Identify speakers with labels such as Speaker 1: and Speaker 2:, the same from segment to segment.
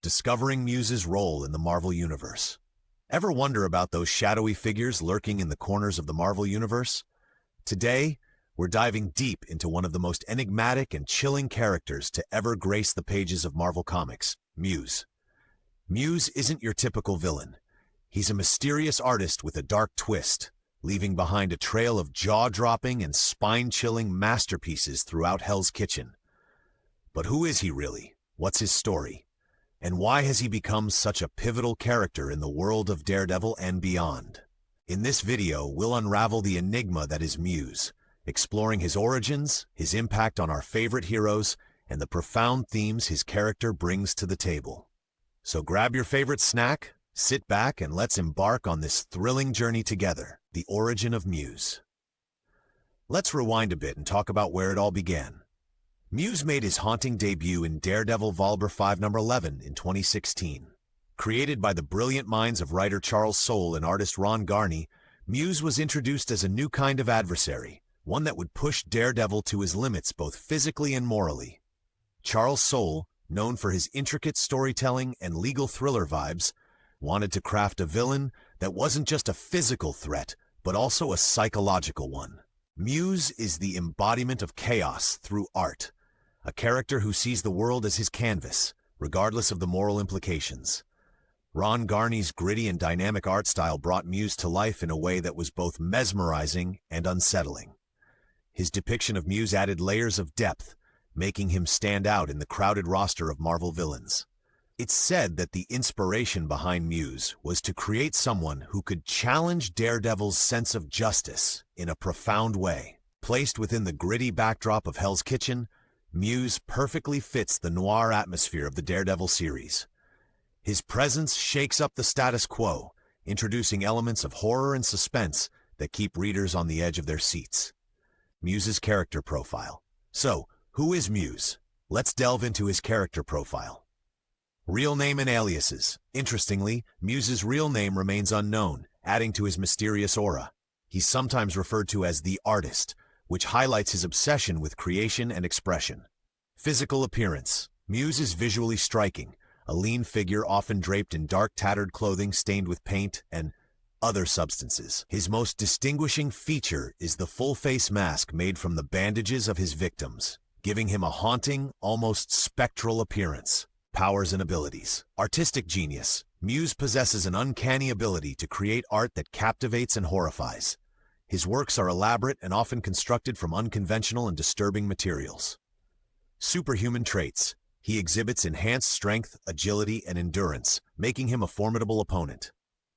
Speaker 1: discovering Muse's role in the Marvel Universe. Ever wonder about those shadowy figures lurking in the corners of the Marvel Universe? Today, we're diving deep into one of the most enigmatic and chilling characters to ever grace the pages of Marvel Comics, Muse. Muse isn't your typical villain. He's a mysterious artist with a dark twist, leaving behind a trail of jaw-dropping and spine-chilling masterpieces throughout Hell's Kitchen. But who is he really? What's his story? And why has he become such a pivotal character in the world of Daredevil and beyond? In this video, we'll unravel the enigma that is Muse, exploring his origins, his impact on our favorite heroes, and the profound themes his character brings to the table. So grab your favorite snack, sit back, and let's embark on this thrilling journey together, the origin of Muse. Let's rewind a bit and talk about where it all began. Muse made his haunting debut in Daredevil Vol. 5 No. 11 in 2016. Created by the brilliant minds of writer Charles Soule and artist Ron Garney, Muse was introduced as a new kind of adversary, one that would push Daredevil to his limits both physically and morally. Charles Soule, known for his intricate storytelling and legal thriller vibes, wanted to craft a villain that wasn't just a physical threat, but also a psychological one. Muse is the embodiment of chaos through art, a character who sees the world as his canvas, regardless of the moral implications. Ron Garney's gritty and dynamic art style brought Muse to life in a way that was both mesmerizing and unsettling. His depiction of Muse added layers of depth, making him stand out in the crowded roster of Marvel villains. It's said that the inspiration behind Muse was to create someone who could challenge Daredevil's sense of justice in a profound way. Placed within the gritty backdrop of Hell's Kitchen, Muse perfectly fits the noir atmosphere of the Daredevil series. His presence shakes up the status quo, introducing elements of horror and suspense that keep readers on the edge of their seats. Muse's character profile. So, who is Muse? Let's delve into his character profile. Real name and aliases. Interestingly, Muse's real name remains unknown, adding to his mysterious aura. He's sometimes referred to as the Artist, which highlights his obsession with creation and expression. Physical appearance. Muse is visually striking, a lean figure often draped in dark tattered clothing stained with paint and other substances. His most distinguishing feature is the full-face mask made from the bandages of his victims, giving him a haunting, almost spectral appearance. Powers and abilities. Artistic genius. Muse possesses an uncanny ability to create art that captivates and horrifies. His works are elaborate and often constructed from unconventional and disturbing materials. Superhuman traits. He exhibits enhanced strength, agility, and endurance, making him a formidable opponent.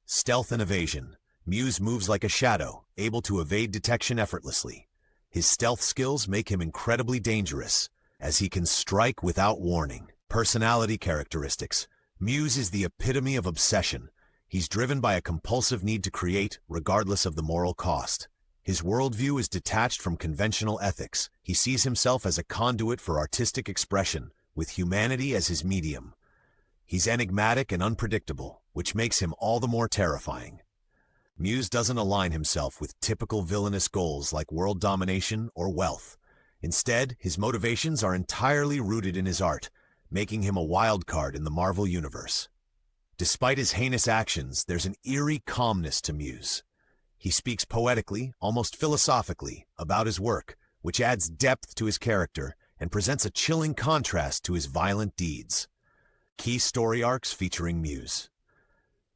Speaker 1: Stealth and evasion. Muse moves like a shadow, able to evade detection effortlessly. His stealth skills make him incredibly dangerous, as he can strike without warning. Personality characteristics. Muse is the epitome of obsession. He's driven by a compulsive need to create, regardless of the moral cost. His worldview is detached from conventional ethics. He sees himself as a conduit for artistic expression, with humanity as his medium. He's enigmatic and unpredictable, which makes him all the more terrifying. Muse doesn't align himself with typical villainous goals like world domination or wealth. Instead, his motivations are entirely rooted in his art, making him a wild card in the Marvel Universe. Despite his heinous actions, there's an eerie calmness to Muse. He speaks poetically, almost philosophically, about his work, which adds depth to his character and presents a chilling contrast to his violent deeds. Key story arcs featuring Muse.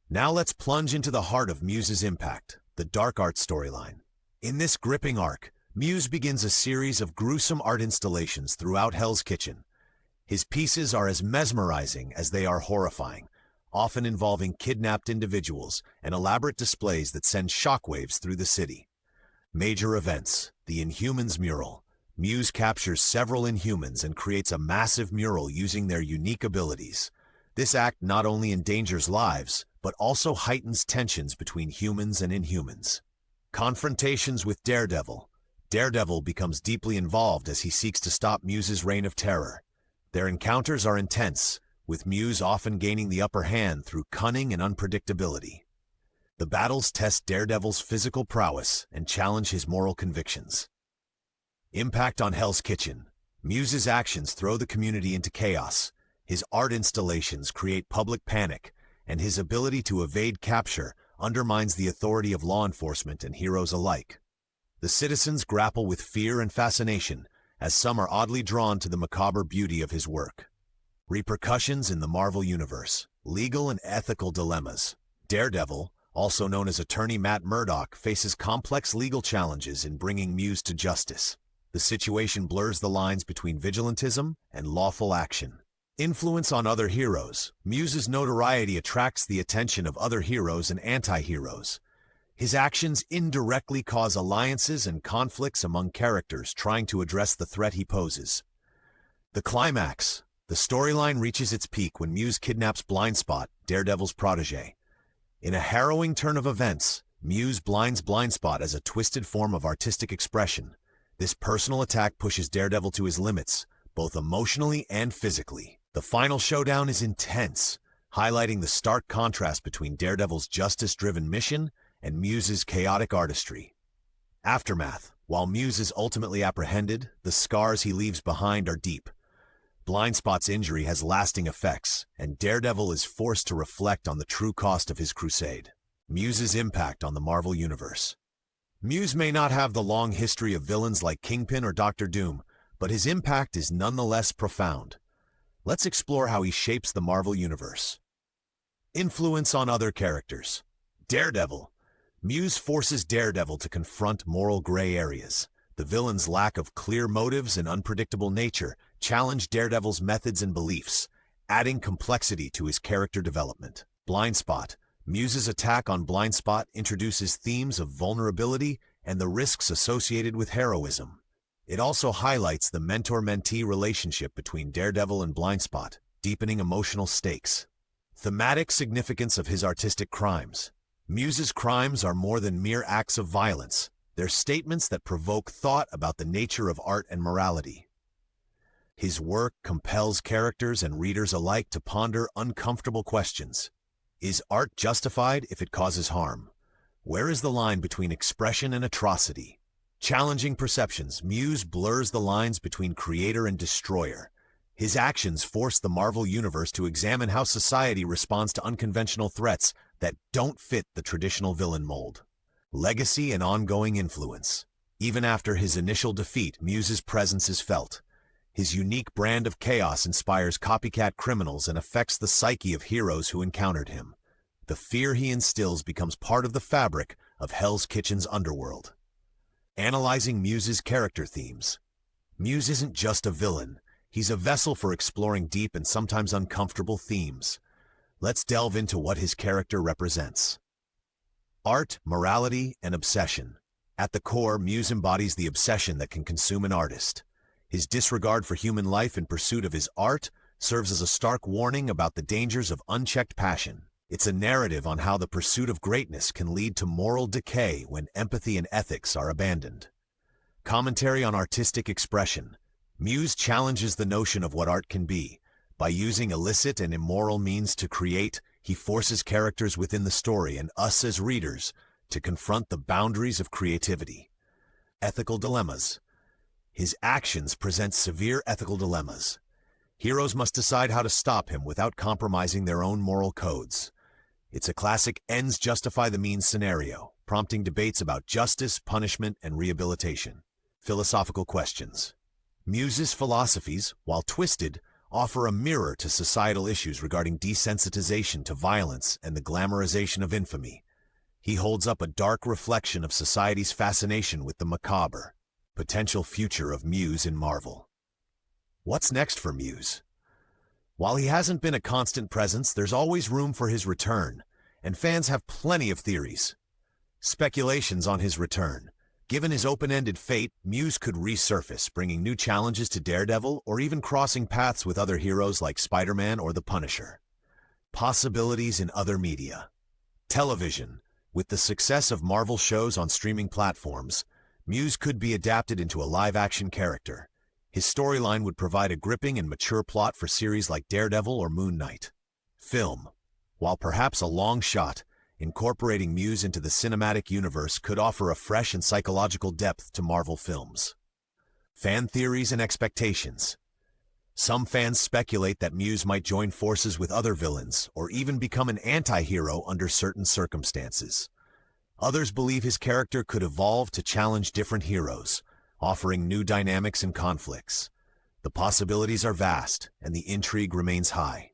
Speaker 1: Now let's plunge into the heart of Muse's impact, the dark art storyline. In this gripping arc, Muse begins a series of gruesome art installations throughout Hell's Kitchen. His pieces are as mesmerizing as they are horrifying, often involving kidnapped individuals and elaborate displays that send shockwaves through the city. Major events. The Inhumans mural. Muse captures several Inhumans and creates a massive mural using their unique abilities. This act not only endangers lives, but also heightens tensions between humans and Inhumans. Confrontations with Daredevil. Daredevil becomes deeply involved as he seeks to stop Muse's reign of terror. Their encounters are intense, with Muse often gaining the upper hand through cunning and unpredictability. The battles test Daredevil's physical prowess and challenge his moral convictions. Impact on Hell's Kitchen. Muse's actions throw the community into chaos, His art installations create public panic, and his ability to evade capture undermines the authority of law enforcement and heroes alike. The citizens grapple with fear and fascination, as some are oddly drawn to the macabre beauty of his work. Repercussions in the Marvel Universe. Legal and ethical dilemmas. Daredevil, also known as Attorney Matt Murdock, faces complex legal challenges in bringing Muse to justice. The situation blurs the lines between vigilantism and lawful action. Influence on other heroes. Muse's notoriety attracts the attention of other heroes and anti-heroes. His actions indirectly cause alliances and conflicts among characters trying to address the threat he poses. The climax. The storyline reaches its peak when Muse kidnaps Blindspot, Daredevil's protege. In a harrowing turn of events, Muse blinds Blindspot as a twisted form of artistic expression. This personal attack pushes Daredevil to his limits, both emotionally and physically. The final showdown is intense, highlighting the stark contrast between Daredevil's justice-driven mission and Muse's chaotic artistry. Aftermath. While Muse is ultimately apprehended, the scars he leaves behind are deep. Blindspot's injury has lasting effects, and Daredevil is forced to reflect on the true cost of his crusade. Muse's impact on the Marvel Universe. Muse may not have the long history of villains like Kingpin or Doctor Doom, but his impact is nonetheless profound. Let's explore how he shapes the Marvel Universe. Influence on other characters. Daredevil. Muse forces Daredevil to confront moral gray areas. The villain's lack of clear motives and unpredictable nature challenge Daredevil's methods and beliefs, adding complexity to his character development. Blindspot. Muse's attack on Blindspot introduces themes of vulnerability and the risks associated with heroism. It also highlights the mentor-mentee relationship between Daredevil and Blindspot, deepening emotional stakes. Thematic significance of his artistic crimes. Muse's crimes are more than mere acts of violence. They're statements that provoke thought about the nature of art and morality. His work compels characters and readers alike to ponder uncomfortable questions. Is art justified if it causes harm? Where is the line between expression and atrocity? Challenging perceptions. Muse blurs the lines between creator and destroyer. His actions force the Marvel Universe to examine how society responds to unconventional threats that don't fit the traditional villain mold. Legacy and ongoing influence. Even after his initial defeat, Muse's presence is felt. His unique brand of chaos inspires copycat criminals and affects the psyche of heroes who encountered him. The fear he instills becomes part of the fabric of Hell's Kitchen's underworld. Analyzing Muse's character themes. Muse isn't just a villain. He's a vessel for exploring deep and sometimes uncomfortable themes. Let's delve into what his character represents. Art, morality, and obsession. At the core, Muse embodies the obsession that can consume an artist. His disregard for human life in pursuit of his art serves as a stark warning about the dangers of unchecked passion. It's a narrative on how the pursuit of greatness can lead to moral decay when empathy and ethics are abandoned. Commentary on artistic expression. Muse challenges the notion of what art can be. By using illicit and immoral means to create, he forces characters within the story and us as readers to confront the boundaries of creativity. Ethical dilemmas. His actions present severe ethical dilemmas. Heroes must decide how to stop him without compromising their own moral codes. It's a classic ends justify the means scenario, prompting debates about justice, punishment, and rehabilitation. Philosophical questions. Muse's philosophies, while twisted, offer a mirror to societal issues regarding desensitization to violence and the glamorization of infamy. He holds up a dark reflection of society's fascination with the macabre. Potential future of Muse in Marvel. What's next for Muse? While he hasn't been a constant presence, there's always room for his return, and fans have plenty of theories. Speculations on his return. Given his open-ended fate, Muse could resurface, bringing new challenges to Daredevil or even crossing paths with other heroes like Spider-Man or the Punisher. Possibilities in other media. Television. With the success of Marvel shows on streaming platforms, Muse could be adapted into a live-action character. His storyline would provide a gripping and mature plot for series like Daredevil or Moon Knight. Film. While perhaps a long shot, incorporating Muse into the cinematic universe could offer a fresh and psychological depth to Marvel films. Fan theories and expectations. Some fans speculate that Muse might join forces with other villains or even become an anti-hero under certain circumstances. Others believe his character could evolve to challenge different heroes, offering new dynamics and conflicts. The possibilities are vast, and the intrigue remains high.